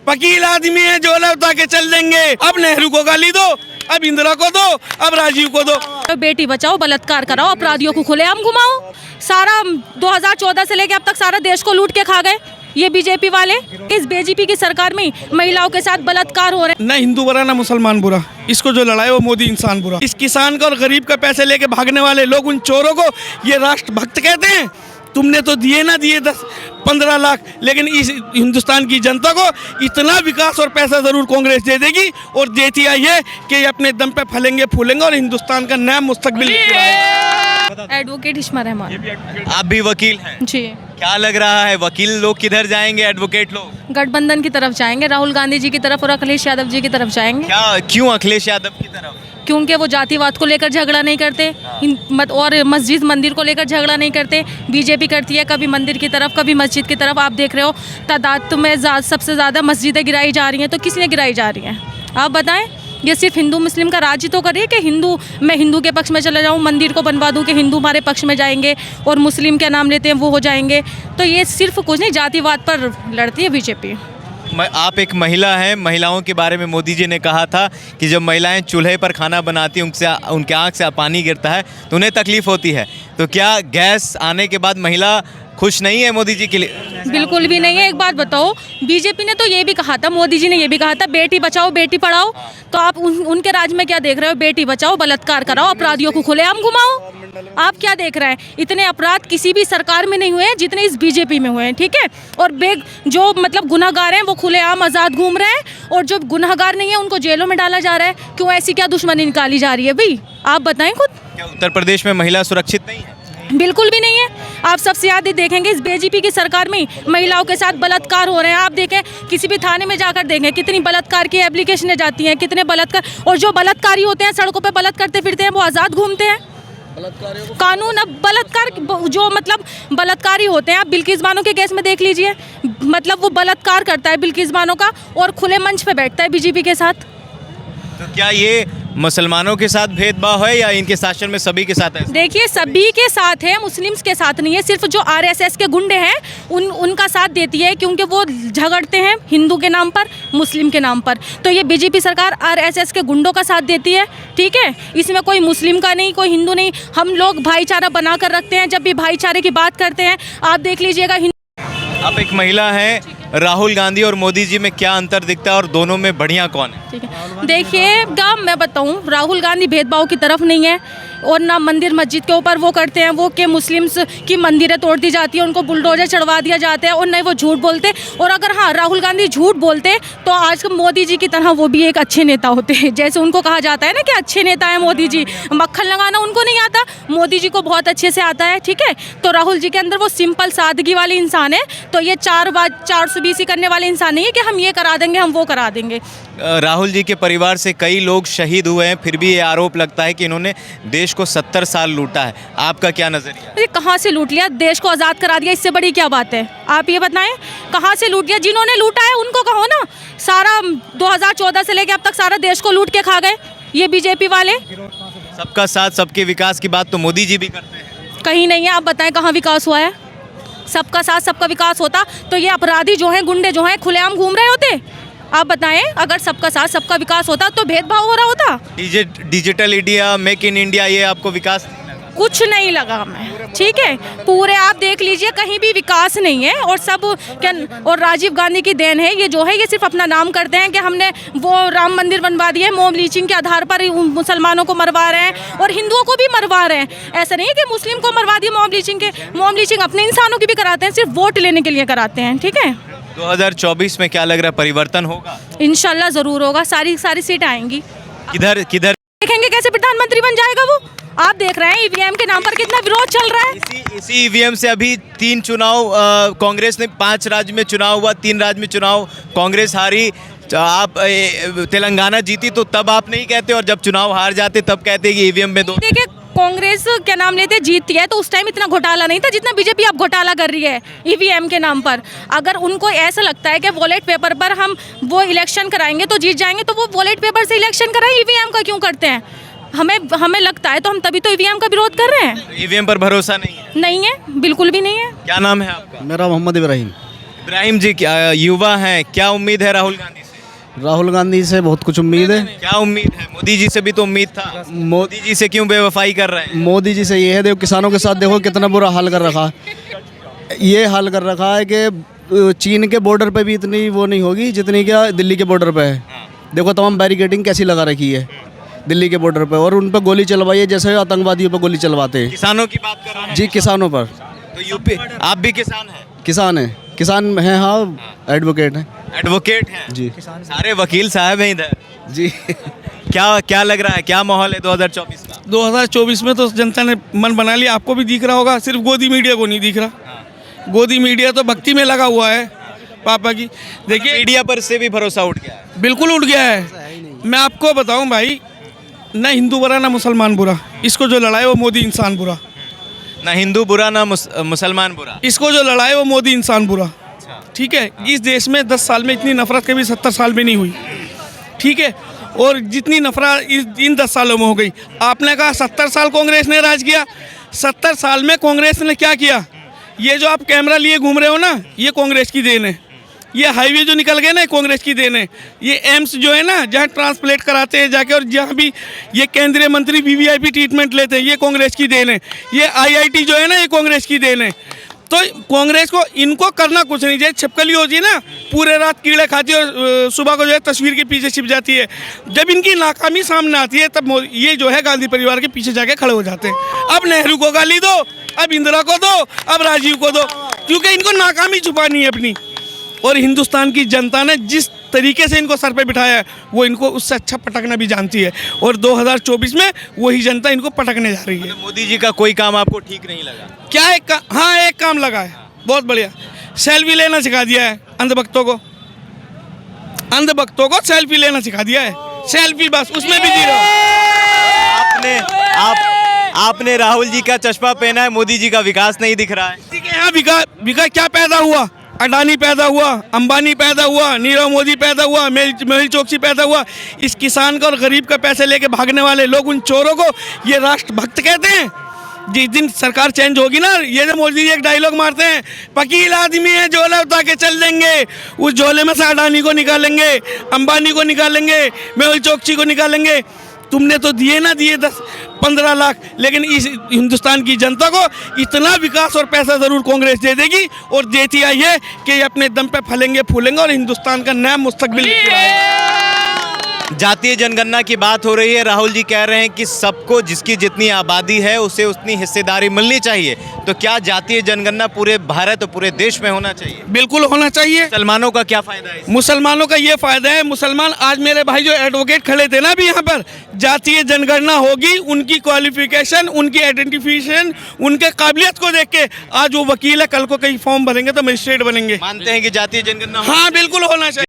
वकील आदमी है, जो लौटा के चल देंगे। अब नेहरू को गाली दो, अब इंदिरा को दो, अब राजीव को दो। बेटी बचाओ, बलात्कार कराओ, अपराधियों को खुलेआम घुमाओ। सारा 2014 से लेके अब तक सारा देश को लूट के खा गए ये बीजेपी वाले। इस बीजेपी की सरकार में महिलाओं के साथ बलात्कार हो रहे हैं। न हिंदू बुरा न मुसलमान बुरा, इसको जो लड़ाए वो मोदी इंसान बुरा। इस किसान का और गरीब का पैसे लेके भागने वाले लोग, उन चोरों को ये राष्ट्रभक्त कहते हैं। तुमने तो दिए ना दिए 10-15 लाख, लेकिन इस हिंदुस्तान की जनता को इतना विकास और पैसा जरूर कांग्रेस दे देगी, और देती आई है कि ये अपने दम पे फलेंगे फूलेंगे और हिंदुस्तान का नया मुस्तकबिल। एडवोकेट इश्मा रहमान। आप भी वकील हैं जी। क्या लग रहा है, वकील लोग किधर जाएंगे, एडवोकेट लोग? गठबंधन की तरफ जाएंगे, राहुल गांधी जी की तरफ और अखिलेश यादव जी की तरफ जाएंगे। क्या, क्यों अखिलेश यादव की तरफ? क्योंकि वो जातिवाद को लेकर झगड़ा नहीं करते और मस्जिद मंदिर को लेकर झगड़ा नहीं करते। बीजेपी करती है कभी मंदिर की तरफ, कभी मस्जिद की तरफ। आप देख रहे हो तादाद में सबसे ज़्यादा मस्जिदें गिराई जा रही हैं, तो किसने गिराई जा रही हैं? आप बताएं। ये सिर्फ हिंदू मुस्लिम का राज्य तो करे कि मैं हिंदू के पक्ष में चला जाऊँ, मंदिर को बनवा दूँ कि हिंदू हमारे पक्ष में जाएंगे, और मुस्लिम क्या नाम लेते हैं वो हो जाएंगे। तो ये सिर्फ कुछ नहीं, जातिवाद पर लड़ती है बीजेपी। आप एक महिला हैं, महिलाओं के बारे में मोदी जी ने कहा था कि जब महिलाएं चूल्हे पर खाना बनाती हैं, उनके आँख से पानी गिरता है तो उन्हें तकलीफ होती है। तो क्या गैस आने के बाद महिला खुश नहीं है मोदी जी के लिए? बिल्कुल भी नहीं है। एक बात बताओ, बीजेपी ने तो ये भी कहा था, मोदी जी ने ये भी कहा था, बेटी बचाओ बेटी पढ़ाओ। तो आप उनके राज में क्या देख रहे हो? बेटी बचाओ, बलात्कार कराओ, अपराधियों को खुलेआम घुमाओ। आप क्या देख रहे हैं? इतने अपराध किसी भी सरकार में नहीं हुए हैं जितने इस बीजेपी में हुए हैं, ठीक है। और जो मतलब गुनहगार हैं वो खुलेआम आज़ाद घूम रहे हैं, और जो गुनहगार नहीं है उनको जेलों में डाला जा रहा है। क्यों? ऐसी क्या दुश्मनी निकाली जा रही है भाई? आप बताएं खुद। क्या उत्तर प्रदेश में महिला सुरक्षित नहीं है? बिल्कुल भी नहीं है। आप सबसे ज़्यादा देखेंगे इस बीजेपी की सरकार में महिलाओं के साथ बलात्कार हो रहे हैं। आप देखें, किसी भी थाने में जाकर देखें कितनी बलात्कार की एप्लीकेशनें जाती हैं, कितने बलात्कार। और जो बलात्कारी होते हैं, सड़कों पे बलात्कार करते फिरते हैं, वो आज़ाद घूमते हैं। कानून अब बलात्कार जो मतलब बलात्कारी होते हैं, आप बिल्किस बानो के केस में देख लीजिए, मतलब वो बलात्कार करता है बिल्किस बानो का, और खुले मंच पे बैठता है बीजेपी के साथ। तो क्या ये मुसलमानों के साथ भेदभाव है या इनके शासन में सभी के साथ है? देखिए, सभी के साथ है, मुस्लिम्स के साथ नहीं है। सिर्फ जो आरएसएस के गुंडे हैं उनका साथ देती है, क्योंकि वो झगड़ते हैं हिंदू के नाम पर, मुस्लिम के नाम पर। तो ये बीजेपी सरकार आरएसएस के गुंडों का साथ देती है, ठीक है। इसमें कोई मुस्लिम का नहीं, कोई हिंदू नहीं। हम लोग भाईचारा बना कर रखते हैं। जब भी भाईचारे की बात करते हैं, आप देख लीजिएगा। आप एक महिला हैं, राहुल गांधी और मोदी जी में क्या अंतर दिखता है और दोनों में बढ़िया कौन है? ठीक है, देखिएगा, मैं बताऊं, राहुल गांधी भेदभाव की तरफ नहीं है, और ना मंदिर मस्जिद के ऊपर वो करते हैं वो कि मुस्लिम्स की मंदिरें तोड़ दी जाती है, उनको बुलडोजर चढ़वा दिया जाता है, और नहीं वो झूठ बोलते। और अगर हाँ राहुल गांधी झूठ बोलते तो आज मोदी जी की तरह वो भी एक अच्छे नेता होते हैं। जैसे उनको कहा जाता है ना कि अच्छे नेता है मोदी जी, मक्खन लगाना उनको नहीं आता, मोदी जी को बहुत अच्छे से आता है, ठीक है। तो राहुल जी के अंदर वो सिंपल सादगी वाले इंसान है। तो ये 420 करने वाले इंसान नहीं है कि हम ये करा देंगे, हम वो करा देंगे। राहुल जी के परिवार से कई लोग शहीद हुए हैं, फिर भी ये आरोप लगता है कि इन्होंने देश को 70 साल लूटा है। आपका क्या नजरिया? अरे कहाँ से लूट लिया? देश को आज़ाद करा दिया, इससे बड़ी क्या बात है? आप ये बताएं, कहाँ से लूट लिया? जिन्होंने लूटा है उनको कहो ना। सारा 2014 से लेके अब तक सारा देश को लूट के खा गए ये बीजेपी वाले। सबका साथ सबके विकास की बात तो मोदी जी भी करते हैं। कहीं नहीं है। आप बताएं कहाँ विकास हुआ है? सबका साथ सबका विकास होता तो ये अपराधी जो हैं, गुंडे जो हैं, खुलेआम घूम रहे होते? आप बताएं, अगर सबका साथ सबका विकास होता तो भेदभाव हो रहा होता? Digital India, make in India, ये आपको विकास कुछ नहीं लगा हमें, ठीक है। पूरे आप देख लीजिए, कहीं भी विकास नहीं है, और सब क्या, और राजीव गांधी की देन है ये जो है। ये सिर्फ अपना नाम करते हैं कि हमने वो राम मंदिर बनवा दिए, मॉब लीचिंग के आधार पर मुसलमानों को मरवा रहे हैं और हिंदुओं को भी मरवा रहे हैं। ऐसा नहीं है कि मुस्लिम को मरवा दिए मॉब लीचिंग के, मॉब लीचिंग अपने इंसानों की भी कराते हैं, सिर्फ वोट लेने के लिए कराते हैं, ठीक है। 2024 में क्या लग रहा है, परिवर्तन होगा? इंशाल्लाह ज़रूर होगा, सारी सीट आएंगी। किधर देखेंगे कैसे प्रधानमंत्री बन जाएगा वो। आप देख रहे हैं ईवीएम के नाम पर कितना विरोध चल रहा है। इसी ईवीएम से अभी 3 चुनाव कांग्रेस ने, 5 राज्य में चुनाव हुआ, 3 राज्य में चुनाव कांग्रेस हारी। आप तेलंगाना जीती तो तब आप नहीं कहते, और जब चुनाव हार जाते तब कहते कि ईवीएम में दो। देखिए, कांग्रेस क्या नाम लेते जीतती है तो उस टाइम इतना घोटाला नहीं था जितना बीजेपी अब घोटाला कर रही है ईवीएम के नाम पर। अगर उनको ऐसा लगता है कि वॉलेट पेपर पर हम वो इलेक्शन कराएंगे तो जीत जाएंगे, तो वो वॉलेट पेपर से इलेक्शन कराएं, ईवीएम का क्यों करते हैं? हमें लगता है तो हम तभी तो ईवीएम का विरोध कर रहे हैं। ईवीएम पर भरोसा नहीं है? नहीं है, बिल्कुल भी नहीं है। क्या नाम है आपका? मेरा मोहम्मद इब्राहिम। इब्राहिम जी क्या युवा हैं, क्या उम्मीद है राहुल गांधी से? राहुल गांधी से बहुत कुछ उम्मीद है। क्या उम्मीद है? मोदी जी से भी तो उम्मीद था। मोदी जी से क्यों बेवफाई कर रहे हैं? मोदी जी से ये है, देखो किसानों के साथ देखो कितना बुरा हाल कर रखा है। ये हाल कर रखा है कि चीन के बॉर्डर पे भी इतनी वो नहीं होगी जितनी क्या दिल्ली के बॉर्डर पे है। देखो तमाम बैरिकेडिंग कैसी लगा रखी है दिल्ली के बॉर्डर पे, और उन पे गोली चलवाई है जैसे आतंकवादियों पे गोली चलवाते हैं। किसानों की बात कर रहे हैं जी किसानों पर। तो यूपी, आप भी किसान हैं? किसान है, किसान हैं, हाँ एडवोकेट हैं एडवोकेट हैं जी। सारे वकील साहब हैं इधर। जी क्या लग रहा है, क्या माहौल है 2024 का? 2024 में तो जनता ने मन बना लिया, आपको भी दिख रहा होगा, सिर्फ गोदी मीडिया को नहीं दिख रहा। गोदी मीडिया तो भक्ति में लगा हुआ है पापा की। देखिए मीडिया पर से भी भरोसा उठ गया है। बिल्कुल उठ गया है। मैं आपको बताऊं भाई, ना हिंदू बुरा ना मुसलमान बुरा, इसको जो लड़ाए वो मोदी इंसान बुरा। ना हिंदू बुरा ना मुसलमान बुरा। इसको जो लड़ाए वो मोदी इंसान बुरा। ठीक है, इस देश में 10 साल में इतनी नफरत कभी 70 साल में नहीं हुई। ठीक है, और जितनी नफरत इन 10 सालों में हो गई। आपने कहा 70 साल कांग्रेस ने राज किया, 70 साल में कांग्रेस ने क्या किया? ये जो आप कैमरा लिए घूम रहे हो ना, ये कांग्रेस की देन है। ये हाईवे जो निकल गए ना, कांग्रेस की देन है। ये एम्स जो है ना, जहाँ ट्रांसप्लेट कराते हैं जाके, और जहाँ भी ये केंद्रीय मंत्री वीवीआईपी ट्रीटमेंट लेते हैं, ये कांग्रेस की देन है। ये आईआईटी जो है ना, ये कांग्रेस की देन है। तो कांग्रेस को इनको करना कुछ नहीं चाहिए। छिपकली होती है ना, पूरे रात कीड़े खाती है और सुबह को जो है तस्वीर के पीछे छिप जाती है। जब इनकी नाकामी सामने आती है तब ये जो है गांधी परिवार के पीछे जाके खड़े हो जाते हैं। अब नेहरू को गाली दो, अब इंदिरा को दो, अब राजीव को दो, क्योंकि इनको नाकामी छुपानी है अपनी। और हिंदुस्तान की जनता ने जिस तरीके से इनको सर पे बिठाया है, वो इनको उससे अच्छा पटकना भी जानती है। और 2024 में वही जनता इनको पटकने जा रही है। तो मोदी जी का कोई काम आपको ठीक नहीं लगा? क्या हाँ, एक काम लगा है बहुत बढ़िया, सेल्फी लेना सिखा दिया है अंधभक्तों को। अंधभक्तों को सेल्फी लेना सिखा दिया है। सेल्फी बस, उसमें भी जीरो। आपने राहुल जी का चश्मा पहना है, मोदी जी का विकास नहीं दिख रहा है। ठीक है, यहाँ विकास क्या पैदा हुआ? अडानी पैदा हुआ, अंबानी पैदा हुआ, नीरव मोदी पैदा हुआ, मेहुल चोकसी पैदा हुआ। इस किसान का और गरीब का पैसे लेके भागने वाले लोग, उन चोरों को ये राष्ट्रभक्त कहते हैं। जिस दिन सरकार चेंज होगी ना, ये जो मोदी जी एक डायलॉग मारते हैं, वकील आदमी है, झोला उठा के चल देंगे। उस झोले में से अडानी को निकालेंगे, अंबानी को निकालेंगे, मेहुल चोकसी को निकालेंगे। तुमने तो दिए ना दिए 10-15 लाख, लेकिन इस हिंदुस्तान की जनता को इतना विकास और पैसा ज़रूर कांग्रेस दे देगी, और देती आई है कि ये अपने दम पे फलेंगे फूलेंगे और हिंदुस्तान का नया मुस्तकबिल लेकर आएंगे। जातीय जनगणना की बात हो रही है। राहुल जी कह रहे हैं कि सबको जिसकी जितनी आबादी है उसे उतनी हिस्सेदारी मिलनी चाहिए। तो क्या जातीय जनगणना पूरे भारत और पूरे देश में होना चाहिए? बिल्कुल होना चाहिए। मुसलमानों का क्या फायदा है? मुसलमानों का ये फायदा है, मुसलमान आज मेरे भाई जो एडवोकेट खड़े थे ना अभी यहाँ पर, जातीय जनगणना होगी, उनकी क्वालिफिकेशन, उनकी आइडेंटिफिकेशन, उनके काबिलियत को देख के आज वो वकील है, कल को कहीं फॉर्म भरेंगे तो मजिस्ट्रेट बनेंगे। मानते हैं कि जातीय जनगणना हाँ बिल्कुल होना चाहिए।